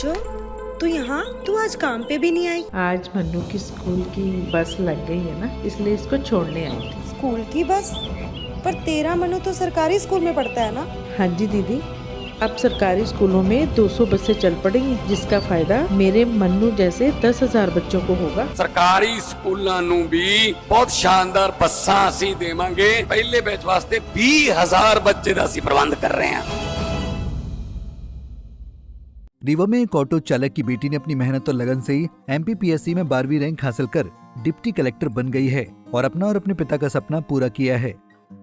बच्चों, तू यहाँ? तू आज काम पे भी नहीं आई? आज मन्नू की स्कूल की बस लग गई है ना, इसलिए इसको छोड़ने आई थी। स्कूल की बस? पर तेरा मनु तो सरकारी स्कूल में पढ़ता है ना? हाँ जी दीदी, अब सरकारी स्कूलों में 200 बसें चल पड़ेंगी, जिसका फायदा मेरे मन्नू जैसे 10,000 बच्चों को होगा। सरकारी स्कूलों ਨੂੰ भी बहुत शानदार बसां ਅਸੀਂ ਦੇਵਾਂਗੇ। ਪਹਿਲੇ ਬੈਚ ਵਾਸਤੇ 20,000 ਬੱਚੇ ਦਾ ਅਸੀਂ ਪ੍ਰਬੰਧ ਕਰ ਰਹੇ ਹਾਂ। रीवा में एक ऑटो चालक की बेटी ने अपनी मेहनत और लगन से ही एमपीपीएससी में 12वीं रैंक हासिल कर डिप्टी कलेक्टर बन गई है और अपना और अपने पिता का सपना पूरा किया है।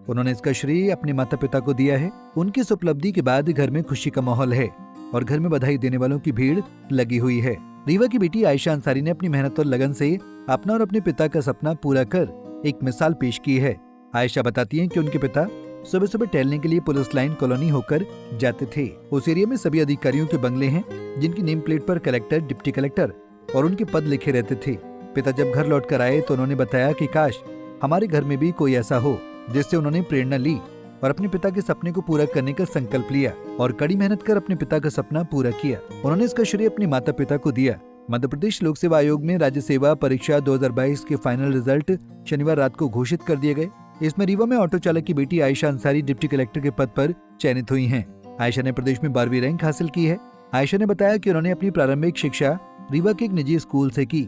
उन्होंने इसका श्रेय अपने माता पिता को दिया है। उनकी इस उपलब्धि के बाद घर में खुशी का माहौल है और घर में बधाई देने वालों की भीड़ लगी हुई है। रीवा की बेटी आयशा अंसारी ने अपनी मेहनत और लगन से अपना और अपने पिता का सपना पूरा कर एक मिसाल पेश की है। आयशा बताती हैं कि उनके पिता सुबह सुबह टहलने के लिए पुलिस लाइन कॉलोनी होकर जाते थे। उस एरिया में सभी अधिकारियों के बंगले हैं, जिनकी नेम प्लेट पर कलेक्टर, डिप्टी कलेक्टर और उनके पद लिखे रहते थे। पिता जब घर लौट कर आए तो उन्होंने बताया कि काश हमारे घर में भी कोई ऐसा हो, जिससे उन्होंने प्रेरणा ली और अपने पिता के सपने को पूरा करने का संकल्प लिया और कड़ी मेहनत कर अपने पिता का सपना पूरा किया। उन्होंने इसका श्रेय अपने माता पिता को दिया। मध्य प्रदेश लोक सेवा आयोग में राज्य सेवा परीक्षा 2022 के फाइनल रिजल्ट शनिवार रात को घोषित कर दिए गए। इसमें रीवा में ऑटो चालक की बेटी आयशा अंसारी डिप्टी कलेक्टर के पद पर चयनित हुई हैं। आयशा ने प्रदेश में 12वीं रैंक हासिल की है। आयशा ने बताया कि उन्होंने अपनी प्रारंभिक शिक्षा रीवा के एक निजी स्कूल से की।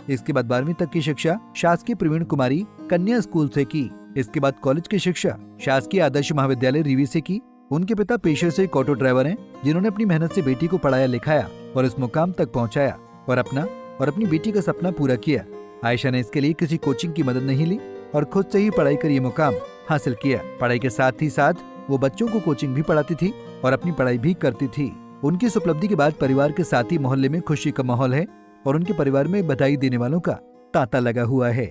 इसके बाद 12वीं तक की शिक्षा शासकीय प्रवीण कुमारी कन्या स्कूल से की। इसके बाद कॉलेज की शिक्षा शासकीय आदर्श महाविद्यालय रीवी से की। उनके पिता पेशे से एक ऑटो ड्राइवर हैं, जिन्होंने अपनी मेहनत से बेटी को पढ़ाया लिखाया और इस मुकाम तक पहुंचाया और अपना और अपनी बेटी का सपना पूरा किया। आयशा ने इसके लिए किसी कोचिंग की मदद नहीं ली और खुद से ही पढ़ाई कर ये मुकाम हासिल किया। पढ़ाई के साथ ही साथ वो बच्चों को कोचिंग भी पढ़ाती थी और अपनी पढ़ाई भी करती थी। उनकी इस उपलब्धि के बाद परिवार के साथ ही मोहल्ले में खुशी का माहौल है और उनके परिवार में बधाई देने वालों का तांता लगा हुआ है।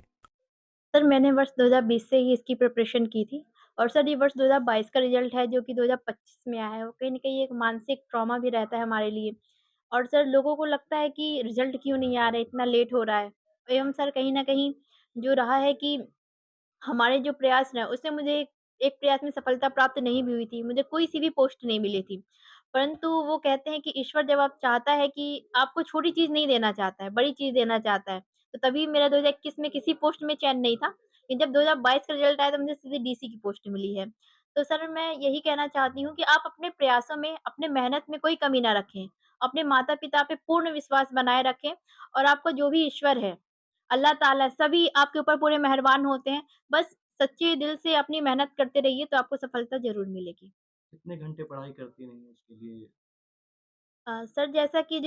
सर मैंने वर्ष 2020 से ही इसकी प्रिपरेशन की थी और सर ये वर्ष 2022 का रिजल्ट है जो कि 2025 में आया है। वो कहीं न कहीं एक मानसिक ट्रॉमा भी रहता है हमारे लिए और सर लोगों को लगता है कि रिजल्ट क्यों नहीं आ रहा है, इतना लेट हो रहा है। एवं सर कहीं न कहीं जो रहा है कि हमारे जो प्रयास रहे उससे मुझे एक प्रयास में सफलता प्राप्त नहीं भी हुई थी। मुझे कोई-सी भी पोस्ट नहीं मिली थी। परंतु वो कहते हैं कि ईश्वर जब आप चाहता है कि आपको छोटी चीज़ नहीं देना चाहता है, बड़ी चीज़ देना चाहता है। तो तभी मेरा 2021 में किसी पोस्ट में चयन नहीं था। लेकिन जब 2022 का रिज़ल्ट आया तो मुझे सीधे डीसी की पोस्ट मिली है। तो सर मैं यही कहना चाहती हूँ कि आप अपने प्रयासों में, अपने मेहनत में कोई कमी ना रखें। अपने माता-पिता पे पूर्ण विश्वास बनाए रखें और आपका जो भी ईश्वर है, अल्लाह ताला सभी आपके ऊपर पूरे मेहरबान होते हैं। बस सच्चे दिल से अपनी मेहनत करते रहिए तो आपको सफलता ज़रूर मिलेगी। कितने घंटे पढ़ाई करती रहीं उसके लिए? सर जैसा कि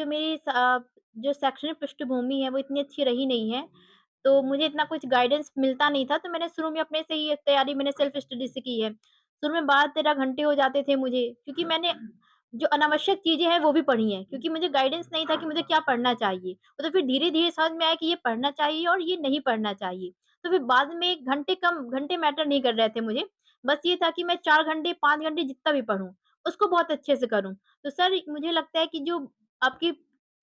जो शैक्षणिक पृष्ठभूमि है वो इतनी अच्छी रही नहीं है, तो मुझे इतना कुछ गाइडेंस मिलता नहीं था, तो मैंने शुरू में अपने से ही एक तैयारी मैंने सेल्फ स्टडी से की है। शुरू में 12-13 घंटे हो जाते थे मुझे क्योंकि मैंने जो अनावश्यक चीज़ें हैं वो भी पढ़ी हैं, क्योंकि मुझे गाइडेंस नहीं था कि मुझे क्या पढ़ना चाहिए। तो फिर धीरे-धीरे समझ में आया कि ये पढ़ना चाहिए और ये नहीं पढ़ना चाहिए। तो फिर बाद में घंटे मैटर नहीं कर रहे थे मुझे, बस ये था कि मैं 4 घंटे, 5 घंटे जितना भी पढूँ, उसको बहुत अच्छे से करूँ। तो सर मुझे लगता है कि जो आपकी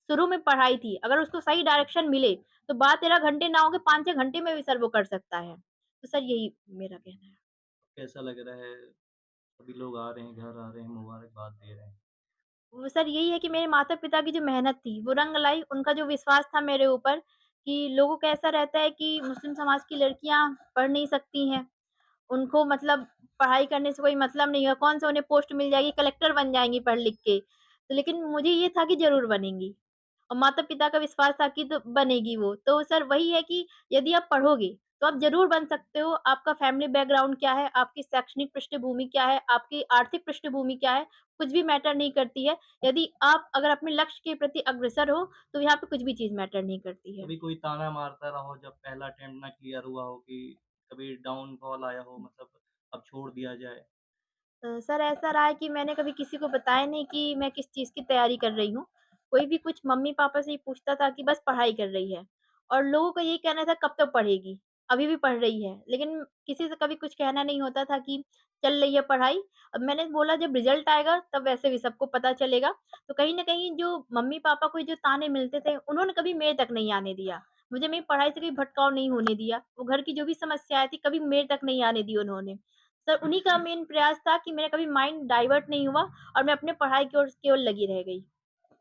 शुरू में पढ़ाई थी, अगर उसको सही डायरेक्शन मिले, तो 12-13 घंटे ना होके 5-6 घंटे में भी सर वो कर सकता है। तो सर यही मेरा कहना है। कैसा लग रहा है? सभी लोग आ रहे हैं, घर आ रहे हैं, मुबारकबाद दे रहे हैं। वो सर यही है कि मेरे माता-पिता की जो मेहनत थी, वो रंग लाई। उनका जो विश्वास था मेरे ऊपर कि लोगों का ऐसा रहता है कि मुस्लिम समाज की लड़कियाँ पढ़ नहीं सकती हैं। उनको मतलब पढ़ाई करने से कोई मतलब नहीं है, कौन सा उन्हें पोस्ट मिल जाएगी, कलेक्टर बन जाएँगी पढ़ लिख के। तो लेकिन मुझे ये था कि ज़रूर बनेंगी और माता-पिता का विश्वास था कि तो बनेगी वो। तो सर वही है कि यदि आप पढ़ोगे, तो आप ज़रूर बन सकते हो। आपका फैमिली बैकग्राउंड क्या है, आपकी शैक्षणिक पृष्ठभूमि क्या है, आपकी आर्थिक पृष्ठभूमि क्या है, कुछ भी मैटर नहीं करती है। यदि आप अगर अपने लक्ष्य के प्रति अग्रसर हो, तो यहाँ पे कुछ भी चीज़ मैटर नहीं करती है। कभी कोई ताना मारता रहा हो जब पहला अटेम्प्ट ना क्लियर हुआ हो कि कभी डाउनफॉल आया हो मतलब अब छोड़ दिया जाए? सर ऐसा रहा है कि मैंने कभी किसी को बताया नहीं कि मैं किस चीज़ की तैयारी कर रही हूँ। कोई भी कुछ मम्मी-पापा से ही पूछता था कि बस पढ़ाई कर रही है और लोगों का यही कहना था कब तक पढ़ेगी? अभी भी पढ़ रही है। लेकिन किसी से कभी कुछ कहना नहीं होता था कि चल रही है पढ़ाई। अब मैंने बोला जब रिज़ल्ट आएगा तब वैसे भी सबको पता चलेगा। तो कहीं न कहीं जो मम्मी-पापा को जो ताने मिलते थे, उन्होंने कभी मेरे तक नहीं आने दिया। मुझे मेरी पढ़ाई से कभी भटकाव नहीं होने दिया। वो घर की जो भी समस्याएँ थी, कभी मेरे तक नहीं आने दी उन्होंने। सर उन्हीं का मेन प्रयास था कि मेरा कभी माइंड डाइवर्ट नहीं हुआ और मैं अपने पढ़ाई की ओर केवल लगी रह गई।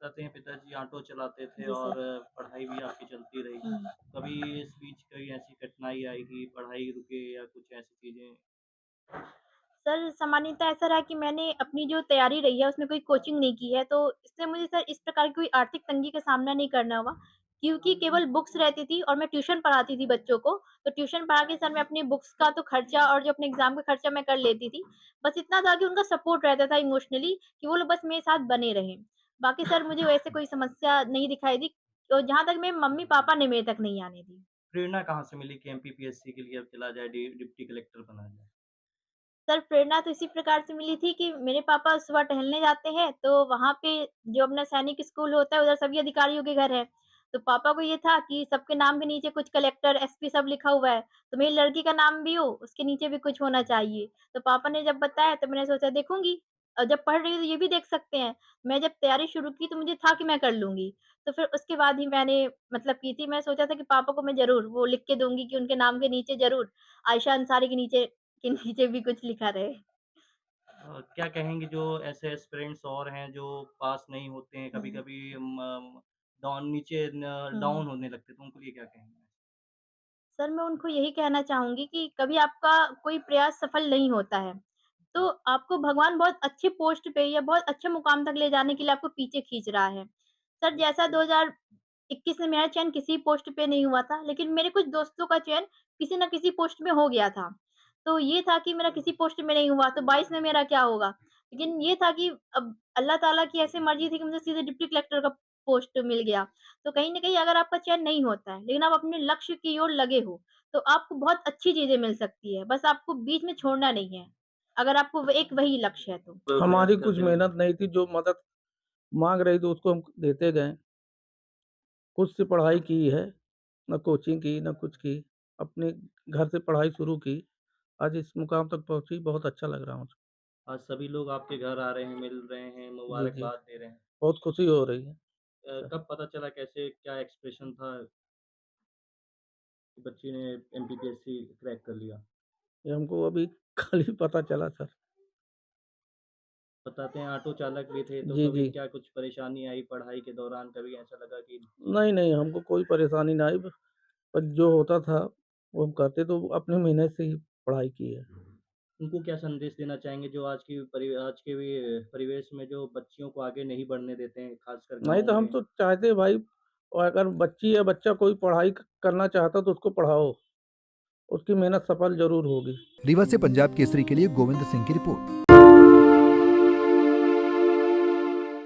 बताते हैं पिताजी ऑटो चलाते थे जी और सर। पढ़ाई भी आपकी चलती रही। हुँ। कभी इस बीच कोई ऐसी कठिनाई आई कि पढ़ाई रुके या कुछ ऐसी चीज़ें? सर, सामान्यतः ऐसा रहा कि मैंने अपनी जो तैयारी रही है, उसमें कोई कोचिंग नहीं की है, तो इससे मुझे सर इस प्रकार की कोई आर्थिक तंगी का सामना नहीं करना हुआ, क्योंकि केवल बुक्स रहती थी और मैं ट्यूशन पढ़ाती थी बच्चों को, तो ट्यूशन पढ़ा के सर मैं अपनी बुक्स का तो खर्चा और जो अपने एग्ज़ाम का खर्चा मैं कर लेती थी। बस इतना था कि उनका सपोर्ट रहता था इमोशनली कि वो लोग बस मेरे साथ बने रहें। बाकी सर मुझे वैसे कोई समस्या नहीं दिखाई दी और जहाँ तक मेरे मम्मी-पापा ने मेरे तक नहीं आने दी। प्रेरणा कहाँ से मिली कि एमपीपीएससी के लिए अब चला जाए, डिप्टी कलेक्टर बना जाए? सर प्रेरणा तो इसी प्रकार से मिली थी कि मेरे पापा सुबह टहलने जाते हैं, तो वहाँ पे जो अपना सैनिक स्कूल होता है, उधर सभी अधिकारियों के घर है। तो पापा को ये था कि सबके नाम के नीचे कुछ कलेक्टर, एसपी सब लिखा हुआ है, तो मेरी लड़की का नाम भी हो, उसके नीचे भी कुछ होना चाहिए। तो पापा ने जब बताया तो मैंने सोचा देखूँगी और जब पढ़ रही हूँ तो ये भी देख सकते हैं। मैं जब तैयारी शुरू की तो मुझे था कि मैं कर लूँगी। तो फिर उसके बाद ही मैंने मतलब की थी। मैं सोचा था कि पापा को मैं ज़रूर वो लिख के दूँगी कि उनके नाम के नीचे ज़रूर आयशा अंसारी के नीचे भी कुछ लिखा रहे। क्या कहेंगे जो ऐसे एस्पिरेंट्स और हैं जो पास नहीं होते हैं, हुँ, कभी-कभी डाउन नीचे हुँ। डाउन होने लगते हैं, तो उनके लिए क्या कहेंगे? सर मैं उनको यही कहना चाहूँगी कि कभी आपका कोई प्रयास सफल नहीं होता है, तो आपको भगवान बहुत अच्छे पोस्ट पे या बहुत अच्छे मुकाम तक ले जाने के लिए आपको पीछे खींच रहा है। सर जैसा 2021 में मेरा चयन किसी पोस्ट पे नहीं हुआ था, लेकिन मेरे कुछ दोस्तों का चयन किसी न किसी पोस्ट में हो गया था। तो ये था कि मेरा किसी पोस्ट में नहीं हुआ, तो 22 में मेरा क्या होगा? लेकिन ये था कि अब अल्लाह ताला की ऐसी मर्ज़ी थी कि मुझे सीधे डिप्टी कलेक्टर का पोस्ट मिल गया। तो कहीं न कहीं अगर आपका चयन नहीं होता है, लेकिन आप अपने लक्ष्य की ओर लगे हो, तो आपको बहुत अच्छी चीज़ें मिल सकती है, बस आपको बीच में छोड़ना नहीं है, अगर आपको व एक वही लक्ष्य है तो। हमारी प्रयास कुछ करते रहें। मेहनत नहीं थी, जो मदद माँग रही थी उसको हम देते गए। खुद से पढ़ाई की है, ना कोचिंग की, ना कुछ की। अपने घर से पढ़ाई शुरू की, आज इस मुकाम तक पहुँची, बहुत अच्छा लग रहा है मुझको। आज सभी लोग आपके घर आ रहे हैं, मिल रहे हैं, जी, जी, मुबारकबाद दे रहे हैं। बहुत खुशी हो रही है। सर, कब पता चला कैसे क्या एक्सप्रेशन था कि बच्ची ने एमपीपीएससी क्रैक कर लिया? ये हमको अभी कल ही पता चला सर। बताते हैं ऑटो चालक भी थे, तो जी, कभी जी। क्या कुछ परेशानी आई पढ़ाई के दौरान? कभी ऐसा लगा कि नहीं, नहीं, हमको कोई परेशानी ना आई, पर जो होता था, वो हम करते तो अपनी मेहनत से ही पढ़ाई की है। उनको क्या संदेश देना चाहेंगे जो आज के भी परिवेश में जो बच्चियों को आगे नहीं बढ़ने देते हैं, खासकर नहीं गाँव तो हम में? तो चाहते हैं भाई, और अगर बच्ची या बच्चा कोई पढ़ाई करना चाहता तो उसको पढ़ाओ, उसकी मेहनत सफल ज़रूर होगी। रीवा से पंजाब केसरी के लिए गोविंद सिंह की रिपोर्ट।